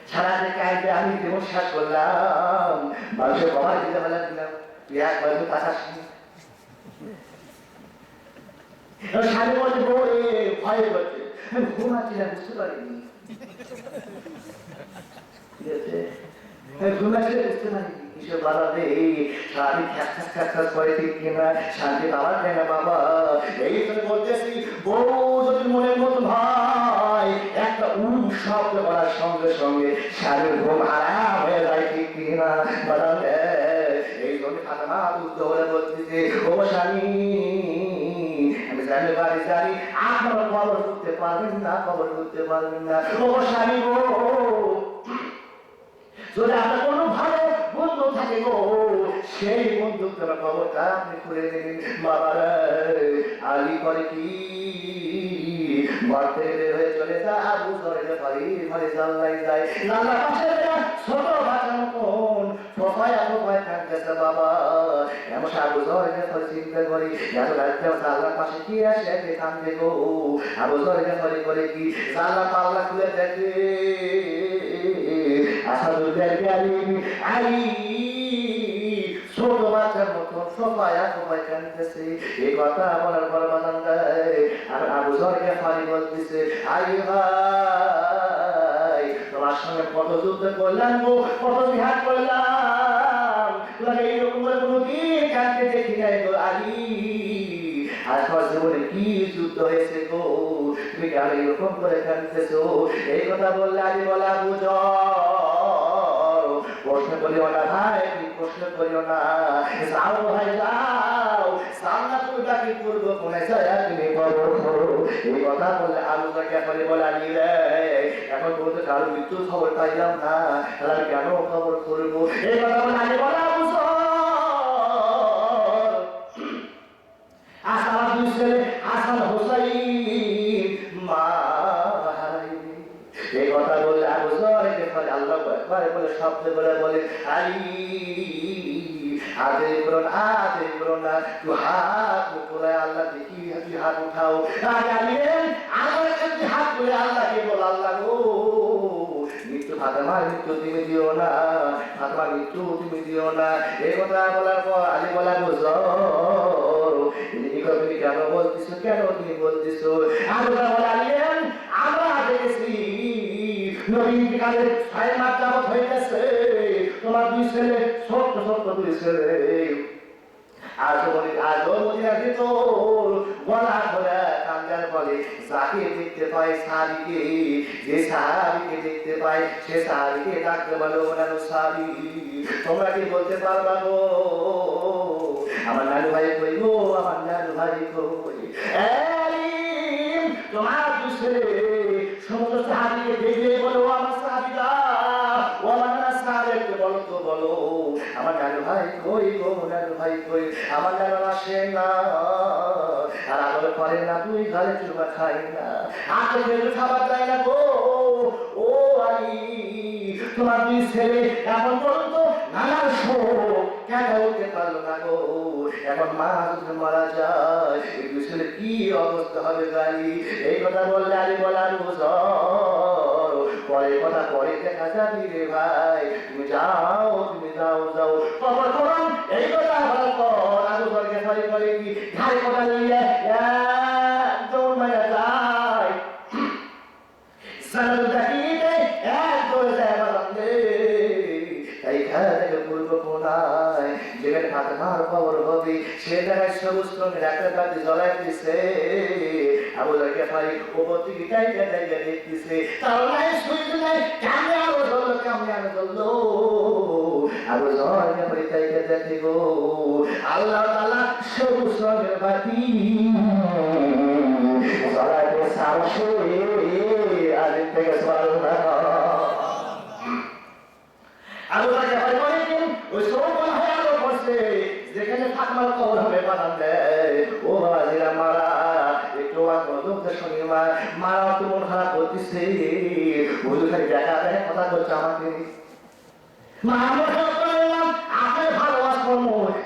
সারা কাজে আমি যেমন শেষ করলাম মানুষের বাবার দিতে বেলা দিলাম তুই একবার কাছে আসবি স্বামী বলছে বউ ভয় করছে আমি ঘুমাচ্ছিলাম বুঝতে পারিনি ঘুমাচ্ছিলে বুঝতে পারিনি কিসব বাবা রে সারাদিন খ্যাস করে ঠিক কিনা শান্তি পাওয়ার যায় না বাবা এই জন্য বলতেছি বউ যদি মনের মতো ভাই একটা শব্দ করার সঙ্গে সঙ্গে স্বামীর ঘুম আরাম হয়ে যায় ঠিক কিনা বাবা এই জন্য খাতা বুঝতে হলে বলতেছে ও স্বামী আমি জানি বাড়ি জানি আপনারা খবর করতে পারবেন না খবর করতে পারবেন না ও স্বামী গো যদি আপনার কোনো ভালো বন্ধু থাকে গো সেই বন্ধুত্বের খবরটা আপনি খুলে নেবেন বাবারা আলী করে কি বাড়তে বের হয়ে চলে যায় আবু ধরে ঘরে জানলাই যায় জানলা পাশে ছোট বাচ্চা মতন ফোফায় কাঁদতেছে বাবা এমন আবু ধরে চিন্তা করি এত রাত্রে জানলার পাশে কি আসে কান্দে গো আবু ধরে করে কি জানলা পাল্লা খুলে দেখে আসাদুল্লাহ আলী ছোট বাচ্চার মতো সবাই কাঁদতেছে এই কথা বলার পর বানান দেয় আর আবু জরকে ফারি বলতেছে আলী ভাই তোমার সঙ্গে কত যুদ্ধ করলাম গো কত বিহার করলাম তোমাকে এইরকম করে কোনোদিন কাঁদতে দেখি নাই গো আলী আর তোমার জীবনে কি যুদ্ধ হয়েছে গো তুমি কেন এরকম করে কাঁদতেছো এই কথা বললে আলী বলা বুঝ প্রশ্ন করিও না ভাই প্রশ্ন করিও না যাও ভাই যাও সামনা তুমি তাকে করবো কোনে যায় তুমি বলো এই কথা বললে আলু তাকে করে বলে আলী রে এখন বলতে কারো মৃত্যু খবর পাইলাম না তাহলে কেন খবর করবো এই কথা বলে আলী বলা বুঝো আসার দুই ছেলে হাসান হোসাইন মা এই কথা বললে আবু জরকে ফলে আল্লাহ একবার বলে শব্দ করে বলে আলী আদে করো না তুই হাত তোলে আল্লাহ দেখি তুই হাত উঠাও আলী আমার কাছে হাত তুলে আল্লাহকে বল আল্লাহ গো মৃত্যু ফাতেমার মৃত্যু তুমি দিও না ফাতেমার মৃত্যু তুমি দিও না এই কথা বলার পর আলী বলা বুঝো তুমি কেন বলতেছো কেন তুমি বলতেছো আবু বলে আলী আমরা দেখেছি নবীর কালে 6 মাস যাবত হইতেছে তোমার দুই ছেলে ছোট্ট দুই ছেলে আজও মদিনার ভিতর গলা ধরে কান্দার বলে যাকে দেখতে পায় সাহাবীকে যে সাহাবীকে দেখতে পায় সে সাহাবীকে ডাকতে বলো ওনার সাহাবী তোমরা কি বলতে পারবা গো আমার নানু ভাই কই গো আমার নানু ভাই কই তোমার দুই ছেলে সমস্ত সাহাবীকে দেখলে বলো আমার সাহাবীরা ও আমার সাহাবীকে বলো তো বলো আমার নানু ভাই কই গো নানু ভাই কই আমার নানু আসে না আর আমল করে না দুই ঘরে চুবা খাই না আগে বেরো খাবার দেয় না গো ও আলী তোমার দুই ছেলে এখন পর্যন্ত নানার শোক কেন হতে পারলো না গো এখন মা যদি মারা যায় এই দুই ছেলে কি অবস্থা হবে গালি এই কথা বললে আলী বলার বুঝর পরে কথা পরে দেখা যাবি রে ভাই তুমি যাও যাও খবর করুন এই কথা বলার পর আলু স্বর্গে সরি করে কি ঘাড়ে কথা নিয়ে দৌড় মারা যায় সালাম দেখিতে এক দৌড়ে যায় বারান্দে এইখানে থেকে পূর্ব কোনায় যেখানে ফাতেমার খবর হবে সে জায়গায় সবুজ রঙের একটা বাতি জ্বলাই দিছে আবু জাকে পারি ওপর থেকে টাইটা দেখতেছে তাও নাই শুইতে নাই কেমনে আরো জ্বললো আবু জাকে পারি টাইটা দেখে গো আল্লাহ তাআলা সবুজ রঙের বাতি জ্বলাইতে সাহসে আদিন থেকে সুবহানাল্লাহ আবু জাকে পারি বলে ওই সবুজ হয়ে আলো পড়ছে যেখানে ফাতেমার কবর হবে বানান দেয় ও বাবা জিরা মারা একটু দুঃখের সঙ্গে মারা তো মন খারাপ করতেছে বুঝু খালি দেখা দেখে কথা বলছে আমাকে মা আমরা খারাপ করলাম আপনার ভালোবাসবো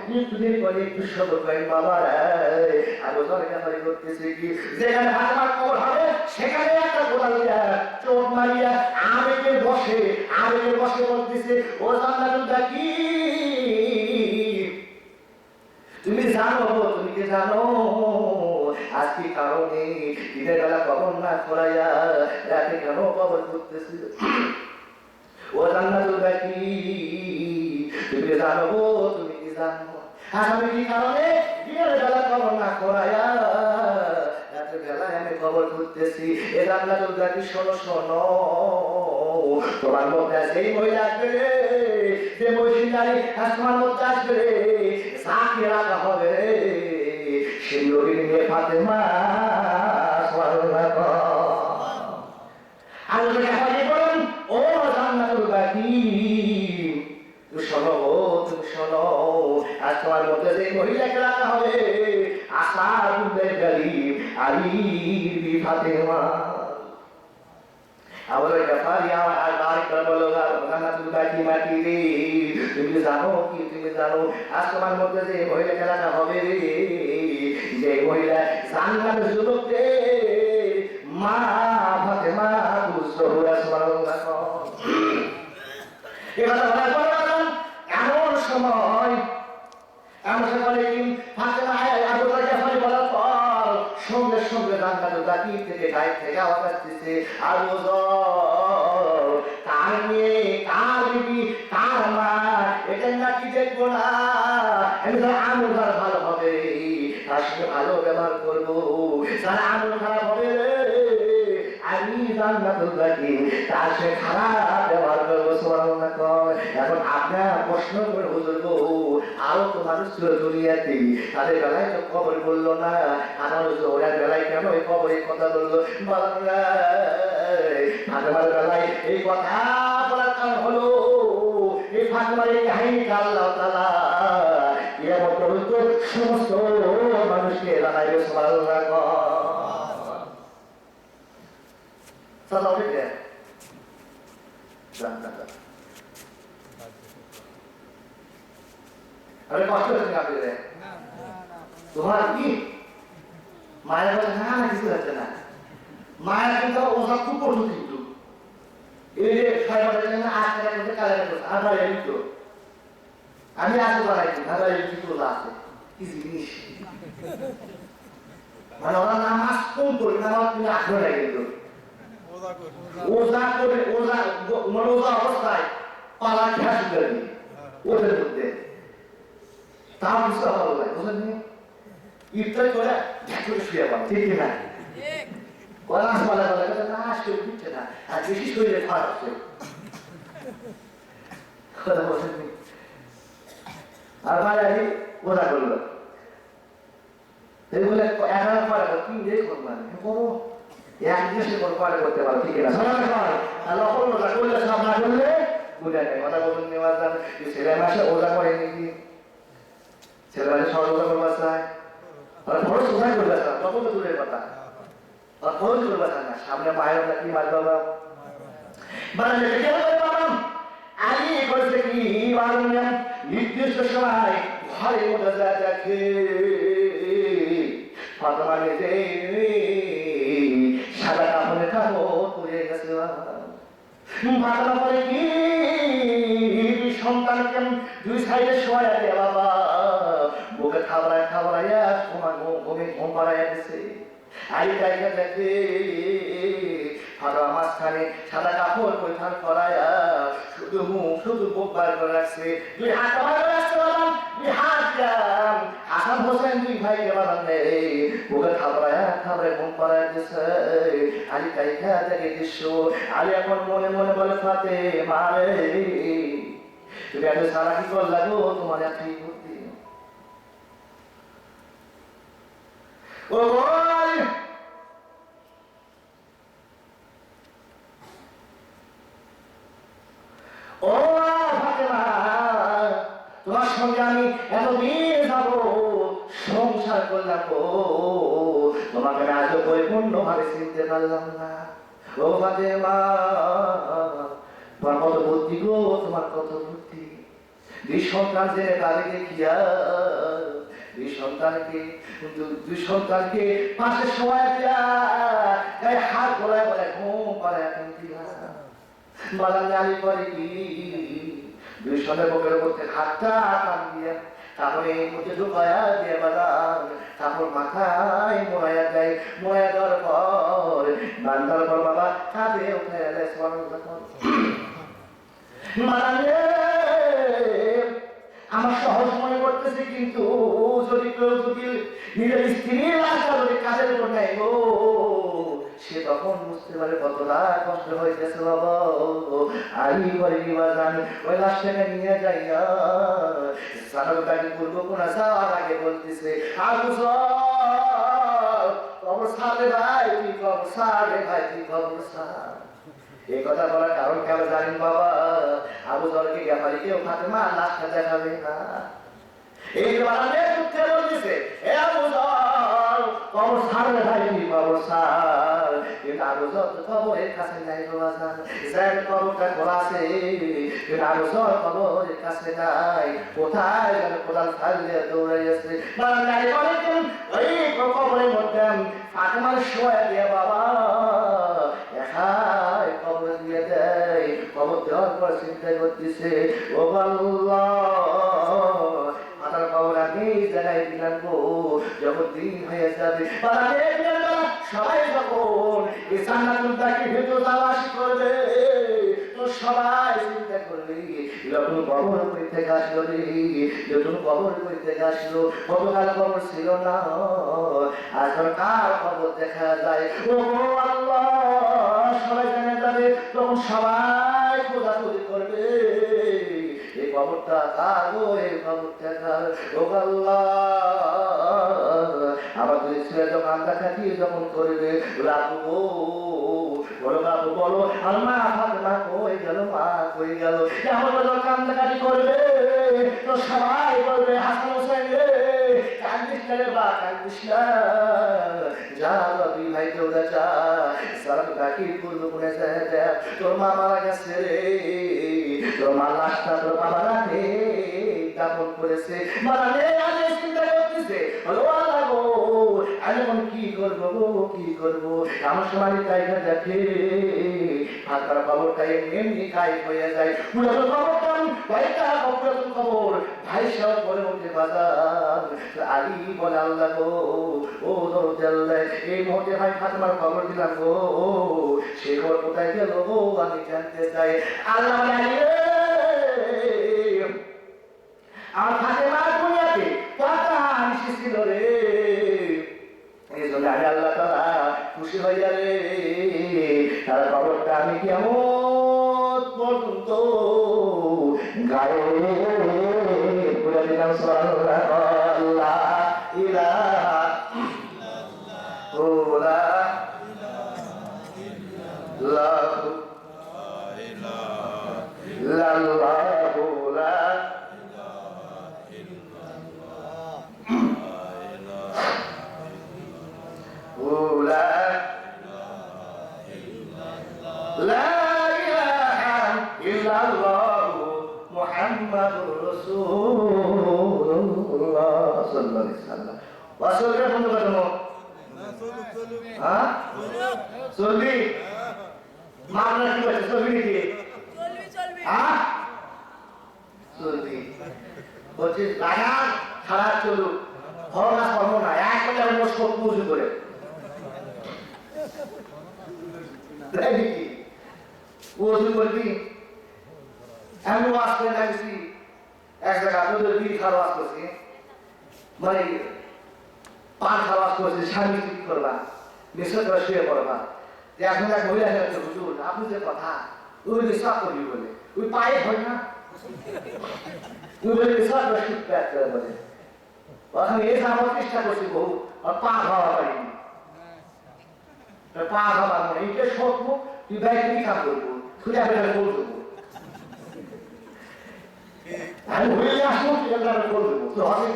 মৃত্যুদিন করে একটু সবর করেন বাবা আবু জাকে পারি করতেছে কি যেখানে ফাতেমার কবর হবে সেখানে একটা গোড়া দিয়া চোখ মারিয়া আবেগে বসে আবেগে বসে বলতেছে, ও জান্নাতুল বাকি, তুমি জানো, তুমি কি জানো আজ কি কারণে দিনের বেলা কবর না খোলাইয়া রাতে কেন কবর করতেছিল? ও জান্নাতুল বাকি, তুমি কি জানো, তুমি কি জানো আজ আমি কি কারণে দিনের বেলা কবর না খোলাইয়া রাতের বেলায় আমি কবর করতেছি? এ জান্নাতুল বাকি, শোনো শোনো, তোমার মধ্যে সেই মহিলা আসবে, যে মহিলারই তোমার মধ্যে আসবে, সাথে রাখা হবে সেই নবীর মেয়ে ফাতেমা সাল্লাল্লাহু আলাইহি ওয়াসাল্লাম বলেন, ও জান্নাতুল বাকি, তুমি শোনো, তুমি শোনো, আজ তোমার মধ্যে যে মহিলাকে রাখা হবে আসাদুল গালিব আলী ফাতেমা। আবার গাফারি আর বারিক বলো, জান্নাতুল বাকি মাটি রে, তুমি জানো কি, তুমি জানো আজ তোমার মধ্যে যে মহিলাকে রাখা হবে, যে মহিলা জান্নাতের যুবকদের মা ফাতেমা বুসরা সুবহানাল্লাহ। এবার এমন সময় ফাতেমা আবু বকর গাফারি বলার পর সঙ্গে সঙ্গে জান্নাতুল বাকি থেকে গায়ে থেকে আওয়াজ আসতেছে, আবু বকর, কার মেয়ে, কার বিবি, কার মা, এটা নাকি দেখবো না, আমি তো আমল ভালো হবে তার সঙ্গে ভালো ব্যবহার করবো, তার আমল খারাপ হবে আমি জান্নাতুল বাকি তার সে খারাপ ব্যবহার করবো। সুবহানাল্লাহ। এখন আপনার প্রশ্ন করে হুজুর গো, আরো তো মানুষ ছিল দুনিয়াতে, তাদের বেলায় তো খবর বললো না, আমার ওনার বেলায় কেন এই খবর এই কথা বললো? ফাতেমার বেলায় এই কথা বলার কারণ হলো, এই ফাতেমার এই কাহিনীটা আল্লাহ তাআলা কিয়ামত পর্যন্ত সমস্ত মানুষকে জানাইবে। সুবহানাল্লাহ। সালাম আলাইকুম। আরে কষ্ট হচ্ছে আপনাদের? তোমার কি মায়ের কথা না না কিছু হচ্ছে না, মায়ের কিন্তু ওসব খুব পড়তো, কিন্তু এই যে আমি আগে বানাইছি আছে কি জিনিস, মানে ওরা নামাজ কম করি, নামাজ তুমি আগ্রহ লাগে, কিন্তু ওজা করে ওজা মানে ওজা অবস্থায় পালা খেলা শুরু করে দিই ওদের মধ্যে, তাও কিছু ভালো লাগে, বুঝলেন? ইফতার করে ঝাঁকুরে শুয়ে পাবো, ঠিক না? ওরা বলা বলা করে না, শরীর দিচ্ছে না, আর বেশি শরীরে খারাপ হচ্ছে, কথা বলেন। আর বাড়ি ওজা করলো, বলে এগারো পরে কি রে করবো, করো এক দেশে কোনো পরে করতে পারো, ঠিক না? লক্ষণ ওজা করলে সব না করলে বুঝা নেই, কথা বলুন। নেওয়ার দাম ছেলে মাসে ওজা করে নাকি, ছেলে মাসে সহজ ওজা করবা চায়, খরচ কোথায় করবে, তত তো দূরের কথা, খরচ করবে না, সামনে মায়ের ওটা কি মার বাবা আমি করছে কি নির্দিষ্ট সময় ঘরে মধ্যে যা দেখে ফাতেমা নিজে সাদা কাপড়ে কাপড় পরে গেছে, ফাতেমা পরে কি সন্তানকে দুই সাইডে শোয়া আছে, বাবা বুকে খাবড়ায় খাবড়াইয়া তোমার ঘুমে ঘুম পাড়াইয়া গেছে, আইটা দেখে ফাতেমা মাঝখানে সাদা কাপড় পরিধান করাইয়া শুধু মুখ শুধু বুক বার করে রাখছে, দুই হাত বার করে রাখছে, দুই হাত হাসান হোসেন দুই ভাইকে বানান নেই, বুকে খাবড়াইয়া খাবড়ায় ঘুম পাড়াইয়া গেছে। আলী কাইখা দেখে দৃশ্য, আলী এখন মনে মনে বলে ফাতেমা রে, তুমি এত সারা কি করলা গো, তোমার এতই বুদ্ধি, ও ও ফাতেমা, তোমার সঙ্গে আমি এতদিন যাবো সংসার করলাম গো, তোমাকে আমি আজও পরিপূর্ণ ভাবে চিনতে পারলাম না। ও ফাতেমা, তোমার কত বুদ্ধি গো, তোমার কত বুদ্ধি, দুই সন্তান যে তাদের দেখিয়া দুই সন্তানকে পাশে শোয়া দিয়া গায়ে হাত গলায় বলে ঘুম পাড়ায় এখন দিয়া বাজান জানি করে কি দুই সনের বুকের মধ্যে হাতটা টান দিয়ে তারপরে এই মধ্যে ঢুকায়া দিয়ে বাজান তারপর মাথায় মোড়াইয়া দেয়, মোড়াইয়া দেওয়ার পর বান্দার পর বাবা কাঁধে উঠে এলে আমার সহজ মনে করতেছি, কিন্তু যদি কেউ যদি নিজের স্ত্রীর লাশটা যদি কাজের উপর নেয় গো, সে তখন বুঝতে পারে কতটা কষ্ট হইতেছে। বাবা আমি করে নিবা জানি ওই লাশটাকে নিয়ে যাইয়া সারাটাকে পূর্ব কোনা যাওয়ার আগে বলতেছে আবু খবর সারে ভাই কি খবর সারে ভাই কি খবর সার। এই কথা বলার কারণ কেন জানেন বাবা? আবু জরকে ব্যাপারে কেউ ফাতেমা লাশটা দেখাবে না, এই কারণে উঠতে বলতেছে এ আবু জর খবর সারে ভাই কি খবর সার। কিন্তু আবু জর তো খবরের কাছে নাই বাবা, জান খবরটা খোলা আছে, কিন্তু আবু জর খবরের কাছে নাই। কোথায় যেন কোদাল ফাইলে দৌড়াইয়াছে বাংলায় অনেকদিন ওই খবরের মধ্যে ফাতেমার শোয়া দিয়ে বাবা একাই খবর দিয়ে দেয়। খবর দেওয়ার পর চিন্তা করতেছে ও আল্লাহ আমার খবর আমি জানাই দিলাম গো, যখন দিন হয়ে যাবে সবাই যখন এই জান্নাতুল বাকির ভিতর তালাশ করবে তো সবাই চিন্তা করবে যখন কবর করতে আসলো রে, যখন কবর করতে আসলো কতকাল কবর ছিল না, এখন কার খবর দেখা যায়। ও আল্লাহ সবাই জানা যাবে তখন সবাই খোঁজাখুঁজি করবে এই খবরটা কার গো, এই খবরটা কার। ও আল্লাহ আমাদের ছেলে যখন দেখাচ্ছি যখন করবে রাখবো বলো বাবু বলো আর মা ফাতেমা কই গেল, মা কই গেল, এমন কান্দাকাটি করবে তো সবাই বলবে হাসান হোসেন রে কান্দিস না রে বা কান্দিস না, যা রবি ভাই দৌড়া যা সারা বাকি পূর্ব কোনে যায় তোর মা মারা গেছে রে, তোর মা লাশটা তোর বাবা রাখে দাপন করেছে মারা রে। আমি চিন্তা করতেছে হলো আল্লাহ গো আমি এখন কি করবো গো, কি করবো। আমার সময় তাইটা দেখে ফাঁকার খবরটা এমনি গায়েব হয়ে যায়, পুরাতন খবরটা কয়েকটা পুরাতন খবর ভাই সব বলে উঠে বাজার আলী বলে আল্লাহ গো ও দরজাল্লাহ এই মুহূর্তে ভাই ফাতেমার খবর দিলাম গো, সে খবর কোথায় গেল গো আমি জানতে চাই। আল্লাহ আমার ফাতেমার দুনিয়াতে কথা এসেছিল রে, এই জন্য আমি আল্লাহ তাআলা খুশি হইয়া রে তার খবরটা আমি কিয়ামত পর্যন্ত গায়ে পুরা দিলাম। সুবহানাল্লাহ লা ইলাহা ইল্লাল্লাহু লা মুহাম্মাদুর রাসূলুল্লাহ সাল্লাল্লাহু আলাইহি ওয়াসাল্লাম। ওয়াসলকে বন্ধ করে দাও। হ্যাঁ চলবি মামলা কি বলছে চলবি নাকি? চলবি হ্যাঁ চলবি বলছিস লাগান ছাড়া চলুক হরনা কর্ম না এক করে আমরা সব বুঝু করে দেখি বুঝু করবি এমন ওয়াজ করে লাগছি এক জায়গা তোদের বিড়ি খাওয়া ওয়াজ করছি মানে পান খাওয়া ওয়াজ করছি স্বামী কি করবা নিশ্চয় করে শুয়ে পড়বা। এখন এক মহিলা হচ্ছে হুজুর আপনি যে কথা ওই বিশ্বাস করবি বলে ওই পায়ে হয় না তুই বলে বিশ্বাস করে শীত প্যাক করে বলে ওখানে এসে আমার চেষ্টা করছি বহু আর পা খাওয়া পারিনি পা খাওয়ার মানে এইটা সত্য তুই ব্যাগ কাম করবো তুই আমি বল দেবো আমি হয়ে আসবো তুই আমি বল দেবো তুই হবে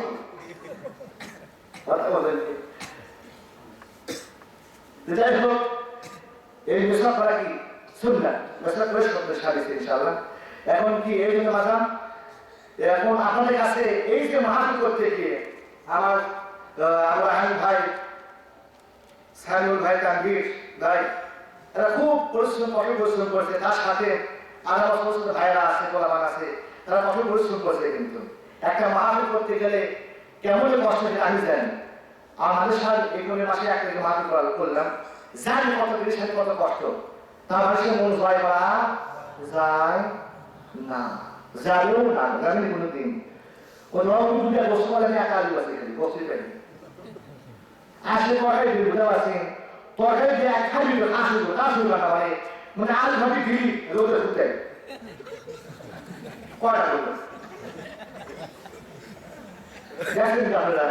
কথা বলেন। যাই হোক এই বিষয় করা কি শুনলাম বিষয় করে করতে সারিছে ইনশাআল্লাহ। এখন কি এই জন্য বাজান এখন আপনাদের কাছে এই যে মাহাবি করতে গিয়ে আমার আবু আহমদ ভাই সাইনুল ভাই তানভীর ভাই এরা খুব পরিশ্রম কঠোর পরিশ্রম করছে, তার সাথে আরো সমস্ত ভাইয়েরা আছে, গোলামান আছে, তারা কঠোর পরিশ্রম করছে। কিন্তু একটা মাহফিল করতে গেলে কেমন কষ্ট আমি জানি। আমাদের সাথে এগুলো মাসে এক থেকে মাহফিল করলাম, জানি কত জিনিস সাথে কত কষ্ট। তার মানুষের মন জয় করা যায় না, যাবেও না, যাবেন কোনোদিন। কোথাও দুটা বস্তু বলে আমি একা আদিবাসী খালি বসতে পারি আসলে তরকারি দিল, বুঝতে পারছেন? তরকারি দিয়ে এক খাবি কাশু কাটা মানে মানে আলু ভাবি দিলি রোদে ফুটে কয়টা করবো দেখেন আপনারা।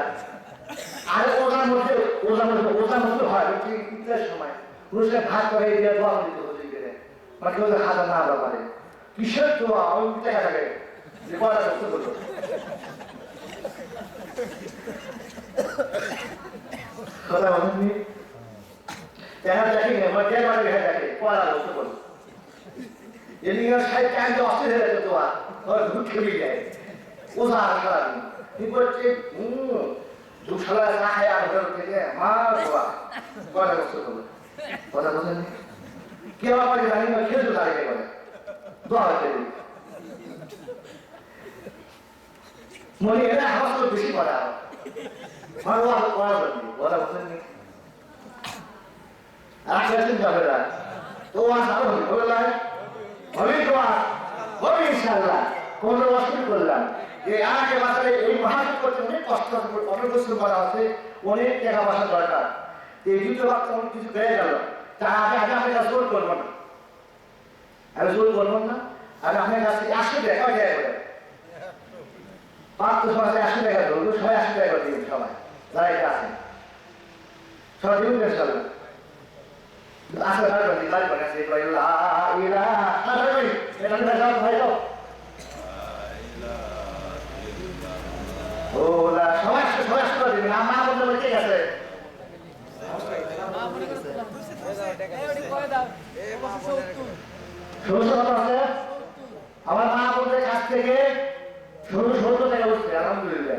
আর ওটার মধ্যে হয় ঈদের সময় পুরুষের ভাত করে দিয়ে দোয়া দিতে হচ্ছে মানে কেউ হাজার না দেওয়া পারে কিসের দোয়া ওই দেখা থাকে যে কয়টা করতে হতো। কথা বলেননি দেখা দেখি দেখে পড়া বলতে বল এদিকে সাইড টাইম তো অস্থির হয়ে যেত দোয়া ঘুর খেয়ে যায় ওঝা সারাদিন কি করছে দুশালা না খায় আর ঘর থেকে মা দোয়া পড়া বলতে বল। কথা বলেননি কেউ আমার জানি না খেলতে দাঁড়িয়ে বলে দোয়া হচ্ছে মনে এরা হাওয়া তো বেশি পড়া বলা বলেননি আছেন যাবে না তো আরো হবে হবে ইনশাআল্লাহ। কোন অসুবিধা করলাম যে আগে বাজারে এই মহাসিক করতে অনেক কষ্ট অনেক পরিশ্রম করা হচ্ছে, অনেক টাকা পয়সা দরকার। এই দুটো বাচ্চা অনেক কিছু বেড়ে গেল, তা আগে আপনার কাছে জোর করবো না, আমি জোর করবো না। আর আপনার কাছে 80 টাকা করে পাঁচ সমাজে 80 টাকা ধরবো, সবাই 80 টাকা করে দিবেন, সবাই যারা এটা আছে সবাই দিবেন ইনশাআল্লাহ। আসলে বাড়ি বাড়ি আছে সবাই সবাই দিবেন আমার বলতে ঠিক আছে। আমার মা বলতে কাছ থেকে 70 টাকা উঠছে আলহামদুলিল্লাহ।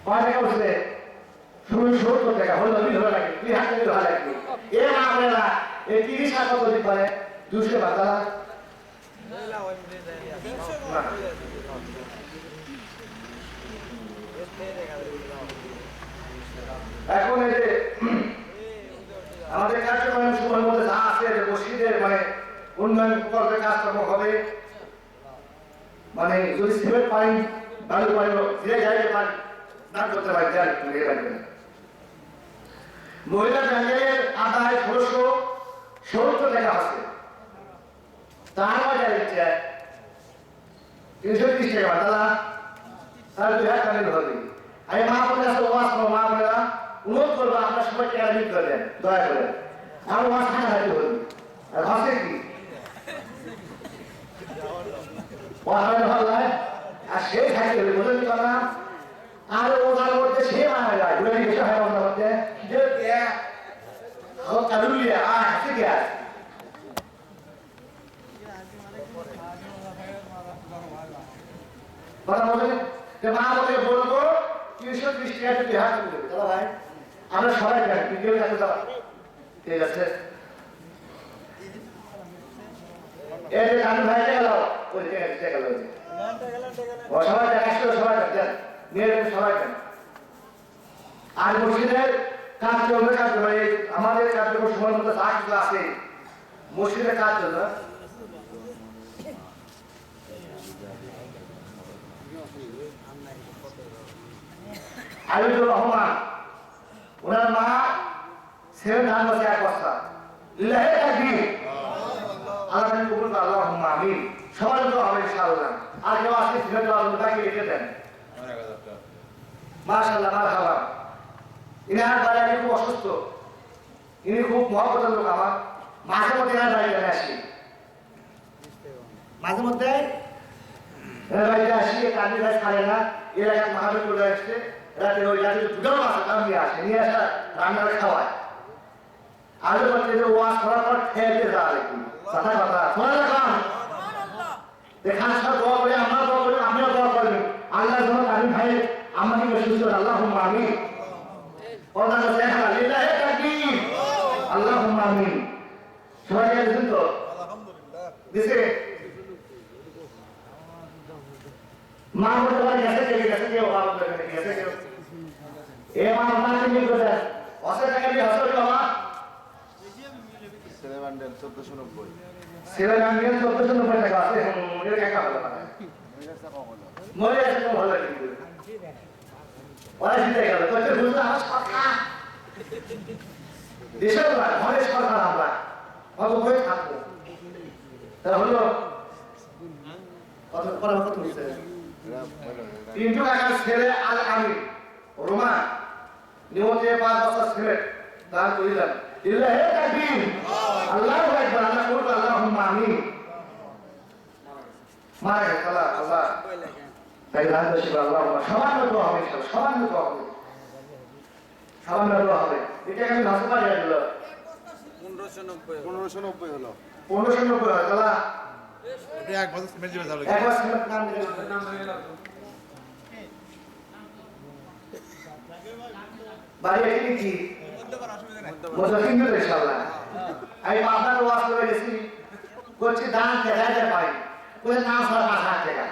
কয় টাকা উঠছে? 70 টাকা হলো ধরে রাখি 2 হাজার টাকা লাগবে। এ মা বলে না এই 30 টাকা কত দিতে পারে 200 টাকা এখন এই যে আমাদের কার্যক্রমের সময়ের মধ্যে যা আছে যে মসজিদের মানে উন্নয়ন প্রকল্পের কাজকর্ম হবে, মানে যদি সিমেন্ট পানি বালু পানি যে জায়গায় পানি দান করতে পারি যাই মহিলা ব্যাংকের আদায় 1670 টাকা আছে, তার মজা দিচ্ছে 330 টাকা দাদা তার 2000 টাকা হবে। আমি মা বলে আসলে ওয়াজ করবো, মা বলে অনুরোধ করবো আপনার সবাই টাকা দিতে করবেন দয়া করে, আমার ওয়াজ থাকা হাতে হবে। আর ভাষে কি আর সে থাকতে হবে বোঝেন না। আর ওটার মধ্যে সে মারা যায় বুঝে গেছে হয় ওটার মধ্যে মা বলে বলবো 330 টাকা যদি হাত দেবে দাদা ভাই আমরা সবাই যাই কেউ যাবে দাদা ঠিক আছে। এই যে আমি ভাই গেল ওই জায়গায় গেল সবাই একশো সবাই দেন নিয়ে সবাই দেন। আর মসজিদের কাজ চলবে আমাদের কার্যক্রম সময় মতো যা কিছু আছে মসজিদের কাজ চলবে। আলিদুর রহমান ওনার মা 7 ধান বসে 1 বস্তা লিল্লাহি তাকবীর আল্লাহ কবুল করুন আল্লাহুম্মা আমিন। সবার তো হবে ইনশাআল্লাহ। আর কেউ আজকে সিমেন্ট বাকি রেখে দেন মাশাআল্লাহ মারহাবা। ইনার বাড়ি খুব অসুস্থ, ইনি খুব মহব্বতের লোক আমার, মাঝে মধ্যে এনার বাড়িতে আসি, মাঝে মধ্যে এনার বাড়িতে আসি কাজে কাজ খায় না এলাকার মাহাবীর চলে আসছে রাতে ওই রাতে দুটো মাছ দাম নিয়ে আসে, নিয়ে আসা রান্নার খাওয়ায়। আগে বলছে যে ওয়াশ করার পর খেয়ে দিয়ে যাওয়া দেখি কথা কথা শোনা রাখাম দেখান সব দোয়া করে আমরা দোয়া করি আপনিও দোয়া করবেন আল্লাহ যখন আমি ভাই আমাকে সুস্থ আল্লাহুম্মা আমিন। লিল্লাহি তাকবীর আল্লাহু দিছে মা বলতে পারে গেছে কেউ মা বলতে পারে গেছে কেউ এ মা মাকে নিয়ে করে অসে টাকা দিয়ে হসল বাবা সেলেবান্ডেল 1490 সেলেবান্ডেল 1490 টাকা আছে এর টাকা ভালো না মরে আছে তো ভালো লাগে ওরা জিতে গেল কত বুঝলো আমার সরকার দেশের না ঘরের সরকার আমরা কত বই থাকবো তা হলো কত পরামর্শ করছে তিনটু টাকার ছেলে আল আমির রোমা নিয়মতে 5 বছর ছেলে দান করিলাম ইল্লাহি তাকবীর আল্লাহু আকবার আল্লাহ করব আল্লাহুম্মা আমিন মারে আল্লাহ তাই দান করেছি আল্লাহুম্মা সামান্য দোয়া হবে সামান্য দোয়া হবে সামান্য দোয়া হবে এটা আমি নাসবা দিয়ে দিল 1590 হলো 1590 হয় তাহলে এটা এক বছর সিমেন্ট দিবে যাবে এক বছর নাম দিয়ে বাড়ি এখানে কি মজা ইনশাআল্লাহ আমি আপনার ওয়াজ করে গেছি করছি দান কেটে পাই কোন নাম সারা 5000 টাকা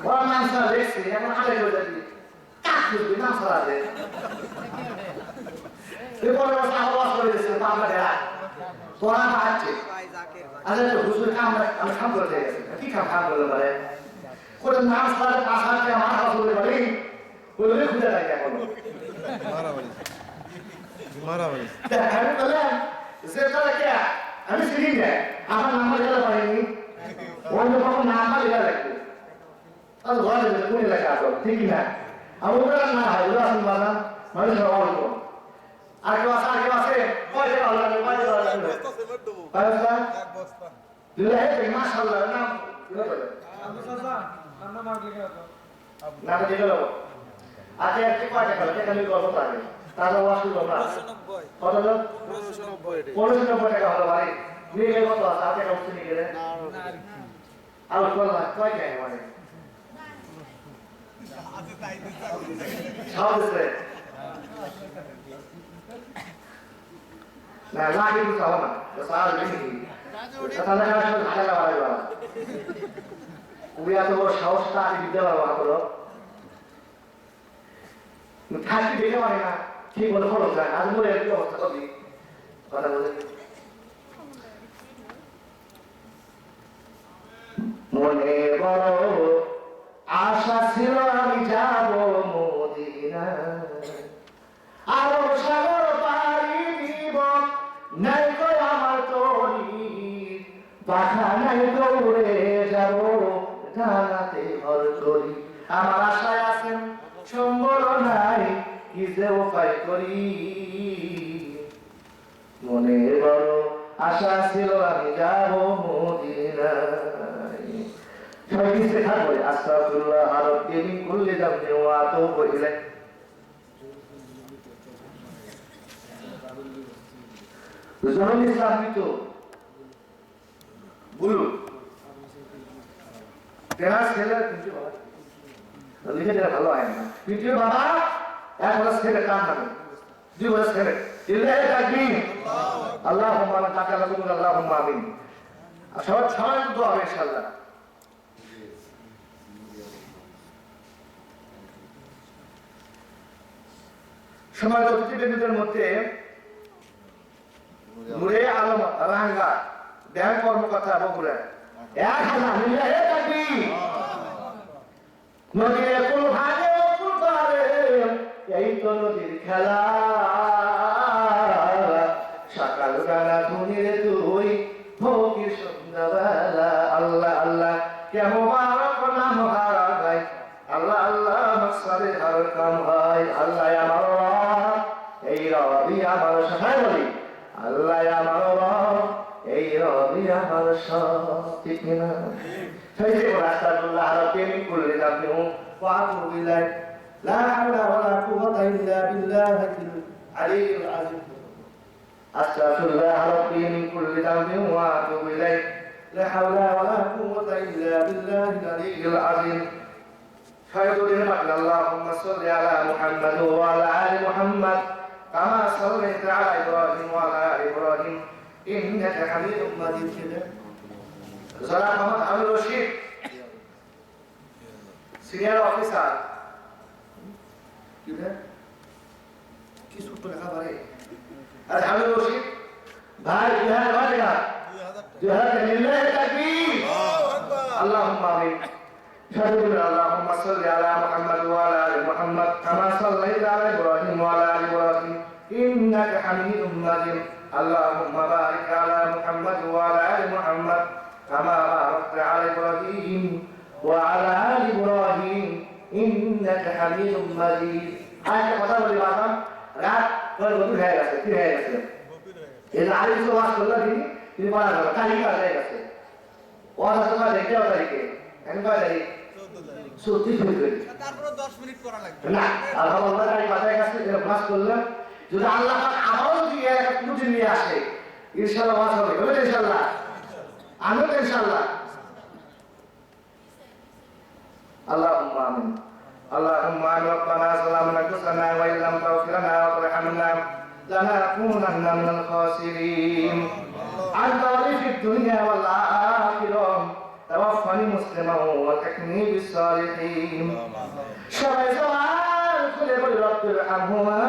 ওর নাম সারা দেখছি এখন আগে করে দিই কাকুর নাম সারা দে এরপরে ওয়াজ করে গেছি বাবা দেয়া তোরা পাচ্ছে আরে তো হুজুর আমি কাম করে গেছি কি কাম করলো বলে কোন নাম সারা 5000 টাকা আমার হাতে বলি বলে খুঁজে থাকে এখন মারামারি আমি বললাম যে তোরা কে আমি চিনি না আমার নাম্বার দিতে পারিনি অন্য কোনো নাম্বার দিতে লাগবে আর ঘরে কোন এলাকা আছে ঠিক না আমি বললাম না হয় ওরা আসুন বাবা মানুষ অল্প আর কেউ আছে কয় টাকা হলো আমি কয় টাকা হলো পাঁচটা এক বস্তা দিলে মাশাআল্লাহ নাম আবু সাসা নাম মার লিখে দাও নাম দিয়ে দাও আজকে একটু কয় টাকা হলো এটা আমি গল্প পারি তাহলে ওয়াসু আমরা 1590 কত হলো 1590 টাকা হলো ভাই নিয়ে কত আছে আপনি কত নিয়ে গেলেন আর কত কয় টাকা মানে সব দিছে না লাগে তো হবে না তো সারা দিন তাহলে আসলে ভালো লাগে বাবা উনি এত বড় সাহসটা আমি দিতে পারবো আপনার থাকি দেখে পারে না ঠিক মতো খরচ যায় আজ মরে একটু অবস্থা কবি কথা বলে মনে বড় আশা ছিল আমি যাব মদিনা আরো সাগর পাড়ি দিব নাই গো আমার তরি পাখা নাই দৌড়ে যাব ডানাতে ভর করি আমার আশায় আছেন সম্বল নাই কি যে উপায় করি মনে বড় আশা ছিল আমি যাব মদিনায় সবাই কিসে থাকবে আস্তাগফিরুল্লাহ আরবকে মিন কুল্লি যামবি ওয়া আতুবু ইলাইহি জহরুল ইসলাম তো বলু তেরা ছেলে কিন্তু বাবা লিখে দেওয়া ভালো হয় না কিন্তু বাবা এক বছর ছেলে কাম নামে 2 বছর ছেলে ইল্লাহি তাকবীর আল্লাহুম্মা লা তাকালা বিল আল্লাহুম্মা আমিন সবাই দোয়া হবে ইনশাআল্লাহ সমাজ অতিথিদের মধ্যে নূরে আলম রাঙ্গা ব্যাংক কর্মকর্তা বগুড়া 1000 ইল্লাহি তাকবীর নদীর কুল ভাগে কুল পারে এই তো নদীর খেলা সকাল বেলা ধুনির দুই ফকির সন্ধ্যাবেলা আল্লাহ আল্লাহ কেমন বারক নাম হারা গাই আল্লাহ আল্লাহ মকসদে হর কাম হয় আল্লাহ আমার রব এই রবি আমার সহায় বলি আল্লাহ আমার রব এই রবি আমার সব ঠিক না فيجب أستغفر الله ربي من كل ذنب وأتوب إليه لا حول ولا قوة إلا بالله العلي العظيم أستغفر الله ربي من كل ذنب وأتوب إليه لا حول ولا قوة إلا بالله العلي العظيم فيقول اللهم صل على محمد وعلى آل محمد كما صليت على إبراهيم وعلى آل إبراهيم إنك حميد مجيد জনাব মোহাম্মদ আমির রশিদ সিনিয়র অফিসার কি ছোট্ট লেখা পারে আর আমির রশিদ ভাই 2000 টাকা 2000 টাকা নিলে তাকবীর আল্লাহুম্মা আমিন اللهم صل على محمد وعلى ال محمد كما صليت على ابراهيم وعلى ال ابراهيم انك حميد مجيد اللهم بارك على محمد وعلى ال محمد كما باركت على ابراهيم وعلى ال ابراهيم انك حميد مجيد আজকে কথা বলি বাবা রাত গভীর হয়ে গেছে কি হয়ে গেছে এই আলিম ওয়াজ করলো তিনি বলা গেল তারিখ হয়ে গেছে ওয়াজ তোমার দেখতে তারিখে এখন কয় তারিখ 34 ফেব্রুয়ারি তারপরে 10 মিনিট করা লাগবে না আলহামদুলিল্লাহ এই কথার কাছে ক্লাস করলাম যদি আল্লাহ পাক আমারও দিয়ে একটা পুঁজি নিয়ে আসে ইনশাআল্লাহ ওয়াজ হবে হবে ইনশাআল্লাহ আমিও ইনশাআল্লাহ আল্লাহুম্মা আমিন اللهم ربنا ظلمنا انفسنا وان لم تغفر لنا وترحمنا لنكونن من الخاسرين انت ولي في الدنيا والاخره توفني مسلما والحقني بالصالحين সবাই সবার খুলে বলি রব্ব ইরহামহুমা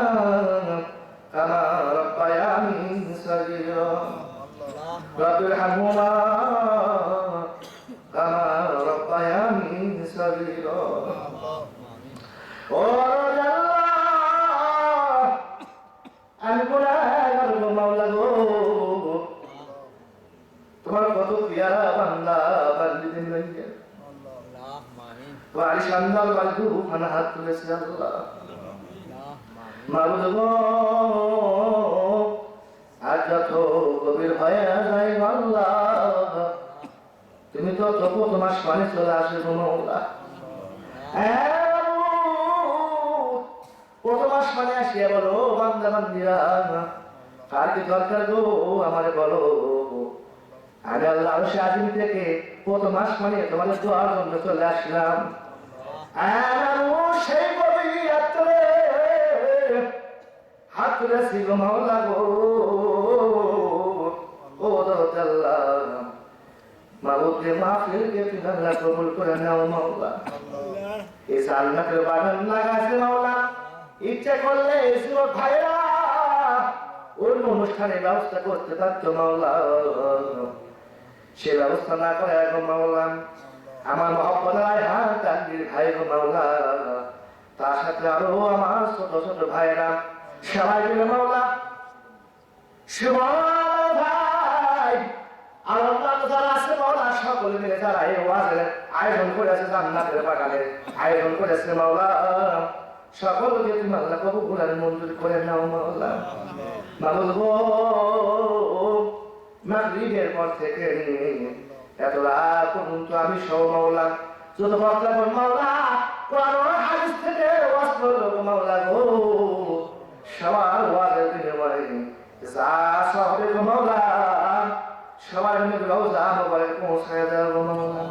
কামা রব্বায়ানি সগীরা রব্ব ইরহামহুমা কামা রব্বায়ানি সগীরা ও আল্লাহ আমি গুনাহগার গো মাওলা গো তোমার কত পিয়ারা বান্দা বান্দিদের লইয়া বাড়ি সান্দাল বাজু খানা হাত তুলেছে আল্লাহ মাবুদ গো আজ যত গভীর হয়ে যায় আল্লাহ তুমি তো তবু তোমার সামনে চলে আসে গো মাওলা প্রথম আসমানে আসিয়া বলো বান্দা বান্দিরা কার কি দরকার গো আমারে বলো আমি আল্লাহ আরশে আজিম থেকে প্রথম আসমানে তোমাদের দোয়ার জন্য চলে আসলাম সেই গভীর হাত তুলেছি গো মাওলা গো ও আল্লাহ মাবুদকে মাহফিলকে তুমি আল্লাহ কবুল করে নাও মাওলা এই জান্নাতের বাগান লাগাইছে মাওলা ইচ্ছা করলে যুবক ভাইরা অন্য অনুষ্ঠানের ব্যবস্থা করতে পারতো মাওলা সে ব্যবস্থা না করে গো মাওলা আমার মহব্বত রায়হান তানভীর ভাই গো মাওলা তার সাথে আরো আমার ছোট ছোট ভাইরা সবাই মিলে মাওলা সুবহান ভাই আর অন্যান্য যারা আছে মাওলা সকলে মিলে যারা এই ওয়াজের আয়োজন করেছে জান্নাতের বাগানের আয়োজন করেছে মাওলা সকলকে তুমি আল্লাহ কবুল মঞ্জুর করে নাও মাওলা মাবুদ গো মাগরিবের পর থেকে এত রাত পর্যন্ত আমি সহ মাওলা যত বক্তা বল মাওলা কোরআন ও হাদিস থেকে ওয়াজ করলো মাওলা গো সবার ওয়াজের বিনিময়ে যা সবে গো মাওলা সবার মধ্যে রওজা মোবারক পৌঁছায় দাও গো মাওলা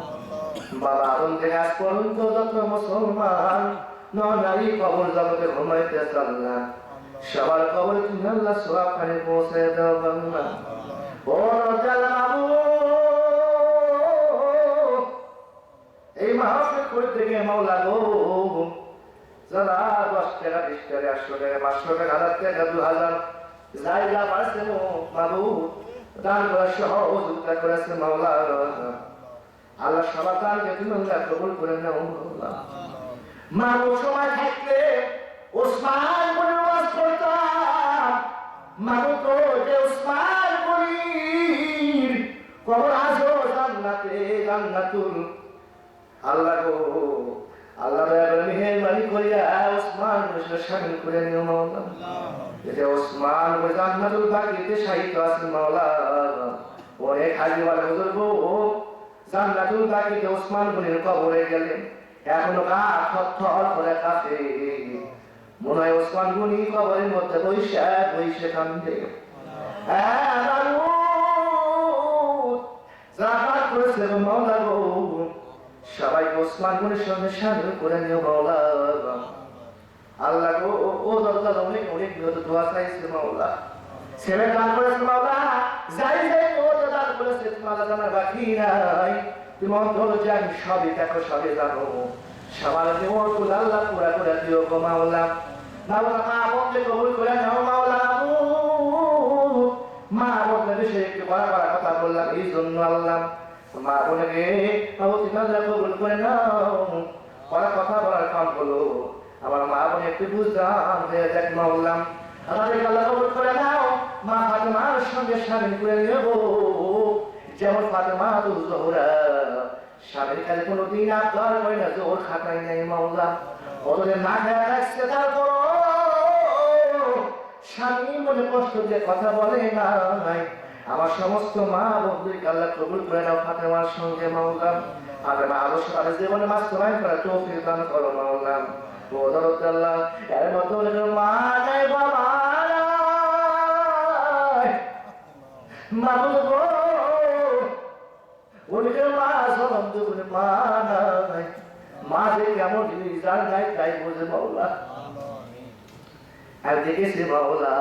বাবা আদম থেকে আজ পর্যন্ত যত মুসলমান নারী কবর জগতে ঘুমাইতে চাল্লা সবার কবর তুমি আল্লাহ সওয়াব খানে পৌঁছে দাও বাংলা ও জালাবু এই মাহফিল করতে গিয়ে মাওলা গো যারা 10 টাকা 20 টাকা 100 টাকা 500 টাকা 1000 টাকা 2000 জায়গা পারছে বাবু দান করা সহযোগিতা করেছে মাওলা আল্লাহ সবার দানকে তুমি আল্লাহ কবুল করে নাও মাওলা মানুষ সময় থাকলে ওসমান বলে ওয়াজ করতাম মানুষ তো যে ওসমান বলির কবর আজও জান্নাতে জান্নাতুল আল্লাহ গো আল্লাহ মেহেরবানি করিয়া ওসমান বলে শামিল করে নিও মাওলা এটা ওসমান বলে জান্নাতুল বাকিতে শাহিদ আছে মাওলা অনেক হাজিওয়ালা হুজুর গো জান্নাতুল বাকিতে ওসমান বলে কবরে গেলেন এখনো থর করে কাঁপে মনে হয় ওসমান গনি কবরের মধ্যে বৈশা বৈশে কান্দে করেছে মাওলা গো সবাই ওসমান গনির সঙ্গে সামিল করে নিও মাওলা আল্লাহ গো ও দরকার অনেক অনেক দোয়া চাইছে মাওলা ছেলে দান করেছে মাওলা যাই যাই ও দান বলেছে তোমার জানার বাকি নাই, তুমি অন্তর জানি সবই দেখো সবই জানো, সবার নিয়মগুলো আল্লাহ পুরা করে দিও গো মাওলা। মাওলা মা বলতে কবুল করে নাও মাওলা। মা বোনের বিষয়ে একটু বড় বড় কথা বললাম এই জন্য আল্লাহ, মা বোনকে তুমি আল্লাহ কবুল করে নাও। বড় কথা বলার কাম হলো আমার মা বোন একটু বুঝলাম হয়ে যাক মাওলা, আমাদের আল্লাহ কবুল করে নাও। মা ফাতেমার সঙ্গে স্বামী করে নেব, যেমন ফাতেমা জোহরা স্বামীর কাছে কোনোদিন আবদার করে না, জোর খাটাই নাই মাওলা। ওদের না খেয়ে রাখছে, তারপর স্বামী মনে কষ্ট দিয়ে কথা বলে নাই। আমার সমস্ত মা বন্ধুকে আল্লাহ কবুল করে নাও ফাতেমার সঙ্গে মাওলা। ফাতেমা আদর্শ তাদের জীবনে বাস্তবায়ন করার তৌফিক দান করো মাওলা। ও দরদ আল্লাহ, এর মতো মা নাই বাবা নাই, মা বলবো ওদিকে মা সরম দুগুনে মা নাই, মা যে কেমন জিনিস যার নাই তাই বোঝে মাওলা। আর দেখেছি মাওলা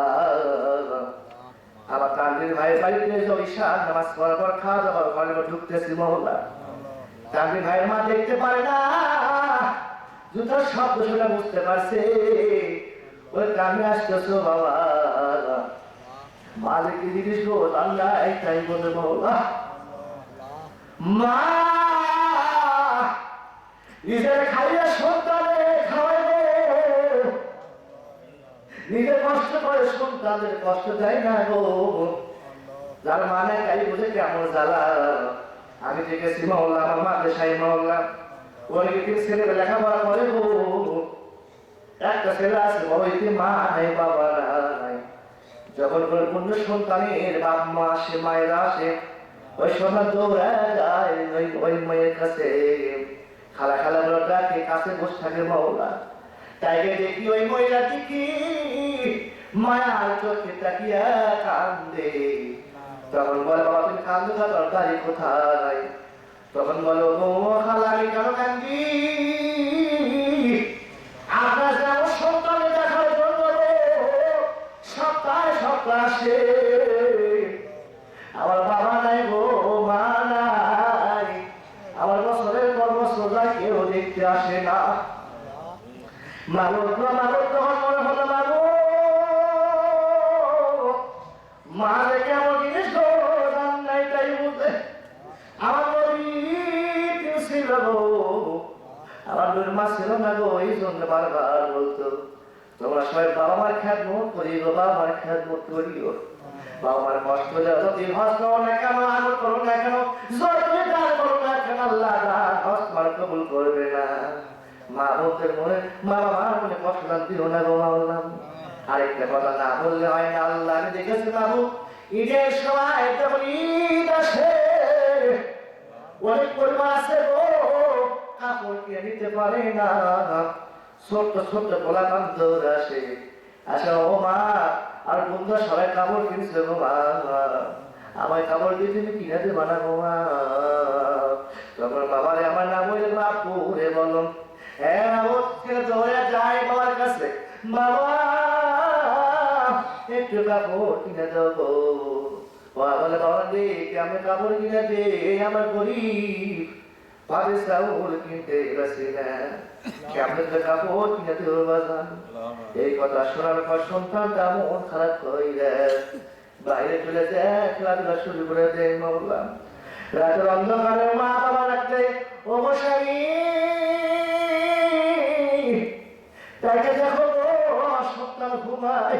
আমার তানভীর ভাইয়ের বাড়িতে ঈশান নামাজ পড়ার পর খাওয়া দাওয়ার ঘরে ঢুকতেছি মাওলা, তানভীর ভাইয়ের মা দেখতে পারে না, জুতার শব্দ শুনে বুঝতে পারছে ওই কানে আসতেছো বাবা। মালিক জিনিস গো আল্লাহ একটাই বলে মাওলা, মা নিজের খাইয়া সন্তানে খাওয়াইবে, নিজে কষ্ট করে সন্তানের কষ্ট দেয় না গো। যার মানে তাই বুঝে কেমন জ্বালা। আমি দেখেছি মাওলা আমার মাদ্রাসায় মাওলা অনেকে কিন্তু ছেলে লেখাপড়া করে গো, একটা ছেলে আছে বড়ইতে মা নাই বাবা নাই, যখন কোনো পূর্ণ সন্তানের বাপ মা আসে মায়েরা আসে ওই সন্তান দৌড়া যায় ওই মায়ের কাছে, খালা খালা বলে ডাকে, কাছে বসে থাকে মাওলা। তাই দেখি ওই মহিলাটি কি মায়ার চোখে তাকিয়া কান্দে, তখন বলে বাবা তুমি কান্দো না, তরকারি কোথায়? তখন বলো গো খালা আমি কেন কান্দি, আপনার যেমন সন্তানে দেখার জন্য সপ্তাহে সপ্তাহ আসে, আমার বাবা নাই গো মা নাই, আমার বছরের পর বছর যায় কেউ দেখতে আসে না। মানুষ তখন মনে হলো মানুষ মা দেখে আমার জিনিস নাই তাই বুঝে আমার গরিব ছিল গো, আমার দুই মা ছিল না গো, এই জন্য বারবার বলতো তোমরা সবাই বাবা মার খেদমত করি গো, বাবা মার খেদমত করিও, বাবা মার কষ্ট যদি হস্ত না কেন আদর করো না কেন যতই দান করো না কেন আল্লাহ হস্ত মার কবুল করবে না। মা বলতে মনে মা বাবার মনে কষ্ট দিও না গো মাওলা। আরেকটা কথা না বললে হয় না, আল্লাহ আমি দেখেছি বাবু ঈদের সময় যখন ঈদ আসে অনেক পরিবার আছে গো কাপড় কিনে নিতে পারে না, ছোট্ট ছোট্ট পোলা বান্ধব আসে, আচ্ছা ও মা আর বন্ধু সবাই কাপড় কিনছে গো মা, আমার কাপড় দিয়ে তুমি কিনে দেবা না গো মা। তখন বাবারে আমার নাম বলে বাপু রে বলো, হ্যাঁ দৌড়ে যায় বাবার কাছে, বাবা একটু কাপড় কিনে দেবো। বলে বাবা দেখ আমি কাপড় কিনে দে, আমার গরিব ভাবে চাউল কিনতে গেছি না, কেমন কাপড় কিনে দেবো বাজান। এই কথা শোনার পর সন্তানটা মন খারাপ করে বাইরে চলে যায়, খেলাধুলা শুরু করে দেয় মাওলা। রাতের অন্ধকারে মা বাবা রাখতে অবসায়ী তাকে দেখো সন্তান ঘুমায়,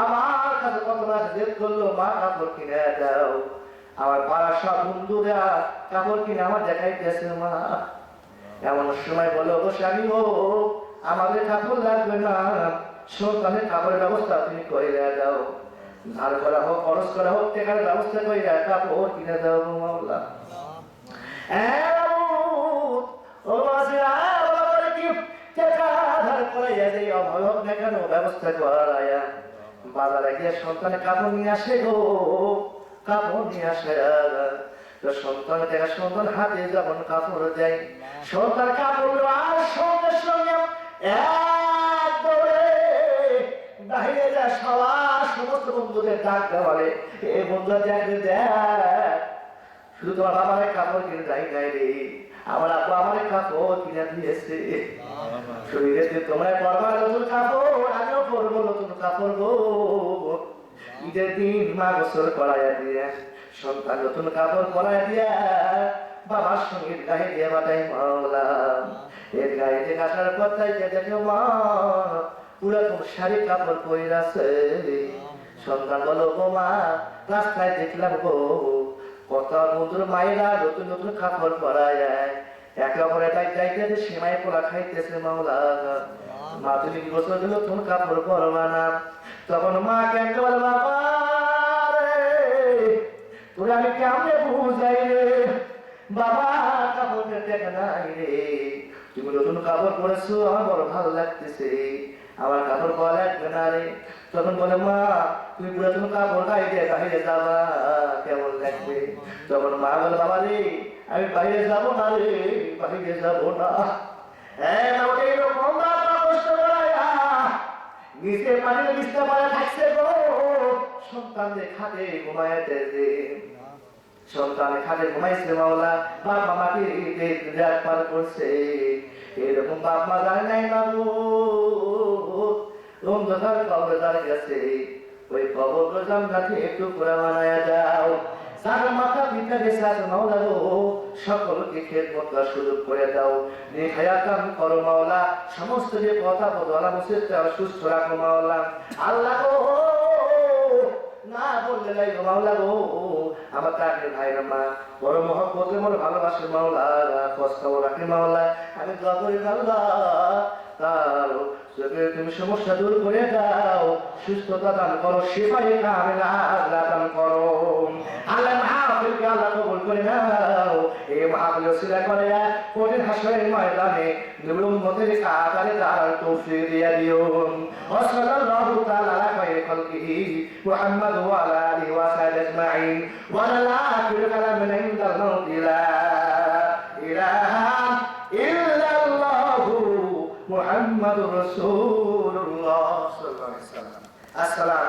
আমার কাছে কত মাস জেদ করলো মা কাপড় কিনে দাও, আমার পাড়ার সব বন্ধুরা কাপড় কিনে আমার দেখাইতেছে মা। এমন সময় বলো অবসায়ী ও আমাদের কাপড় লাগবে না, সন্তানের কাপড়ের ব্যবস্থা তুমি করে দাও, ধার করা হোক খরচ করা হোক টাকার ব্যবস্থা করে কাপড় কিনে দাও মাওলা। ও মাঝিরা কি টাকা ধার করাইয়া দেই অভাব না কেন ব্যবস্থা করাইয়া বাজারে গিয়ে সন্তানে কাপড় নিয়ে আসে গো, কাপড় নিয়ে আসে সন্তান দেখা সন্তান হাতে যখন কাপড় দেয় সন্তান কাপড় আর সঙ্গে সঙ্গে এক দৌড়ে বাহিরে যা সবার সমস্ত বন্ধুদের ডাক দেওয়ালে এই বন্ধুরা দেখবে দেখ শুধু তোমার বাবার কাপড় কিনে যাই নাই রে, আমার আপু আমার কাপড় কিনে দিয়েছে। শরীরে তোমরা পরবা নতুন কাপড়, আমিও পরবো নতুন কাপড় গো। ঈদের দিন মা গোসল করাইয়া দিয়া, সন্তান নতুন কাপড় পরাইয়া দিয়া, বাবার সঙ্গে গায়ে দিয়ে বাটাই মাওলা। এর গায়ে যে কাটার কথাই দেখো মা পুরাতন শাড়ি কাপড় পইরাছে। সন্তান বলো গো মা, রাস্তায় দেখলাম গো কত বন্ধুর মায়েরা নতুন নতুন কাপড় পরায়, একে অপরের যাইতে সেমাই পোলা খাইতেছে মাওলা। মা তুমি কি বছর নতুন কাপড় পরবা না? তখন মা কেন বল বাবা তোরা আমি কেমনে বুঝাই রে বাবা, কাপড় দেখে নাই রে, তুমি নতুন কাপড় পরেছো আমার বড় ভালো লাগতেছে, আমার কাপড় পরা লাগবে না রে। তখন বলে মা তুমি পুরাতন কাপড় গায়ে দিয়ে বাইরে যাবা কেমন লাগবে? তখন মা বলে বাবা রে আমি বাইরে যাবো না রে, বাইরে যাবো না। হ্যাঁ ওটা এরকম কষ্ট করাইয়া নিচে পানির বিছনা পাড়া থাকছে গো, সন্তানদের খাটে ঘুমাইতে যে সন্তান খাটে ঘুমাইছে মাওলা, বাপ মাকে রাত পার করছে। এরকম বাপ মা যায় নাই বাবু, অন্ধকার কবরে দাঁড়িয়ে গেছে, ওই কবর জান্নাতে একটু করে বানায়া যাও। যার মাথা পিতা গেছে আছে মাওলা গো, সকলকে খেদমত সুযোগ করে দাও, নেখায়া কাম করো মাওলা, সমস্ত যে কথা বলা মুসিদ সুস্থ রাখো মাওলা। আল্লাহ গো না বললে নাই গো মাওলা গো, আমার কাকের ভাইরা মা বড় মহব্বতে বড় ভালোবাসে মাওলা, কষ্ট রাখে মাওলা। আমি দোয়া করি মাওলা তার তুমি সমস্যা দূর করে দাও, সুস্থতা দান করো, শিফায়ে কামিলা আল্লাহ দান করো। আল্লাহ মাহফিলকে আল্লাহ কবুল করে নাও, এই মাহফিল ওসিলা করে কঠিন হাসরের ময়দানে নবীর উম্মতের কাতারে দাঁড়ার তৌফিক দিয়ে দিও। সাল্লাল্লাহু তাআলা আলা খায়রি খালকিহি মুহাম্মদ ওয়া আলা আলিহি ওয়া সাহবিহি আজমাইন ওয়া আলা আখিরি কালামিনা ইনদাল মাউতি লা ইলাহা ইল্লাল্লাহু মুহাম্মাদুর রাসূলুল্লাহ সাল্লাল্লাহু আলাইহি ওয়াসাল্লাম। আসসালামু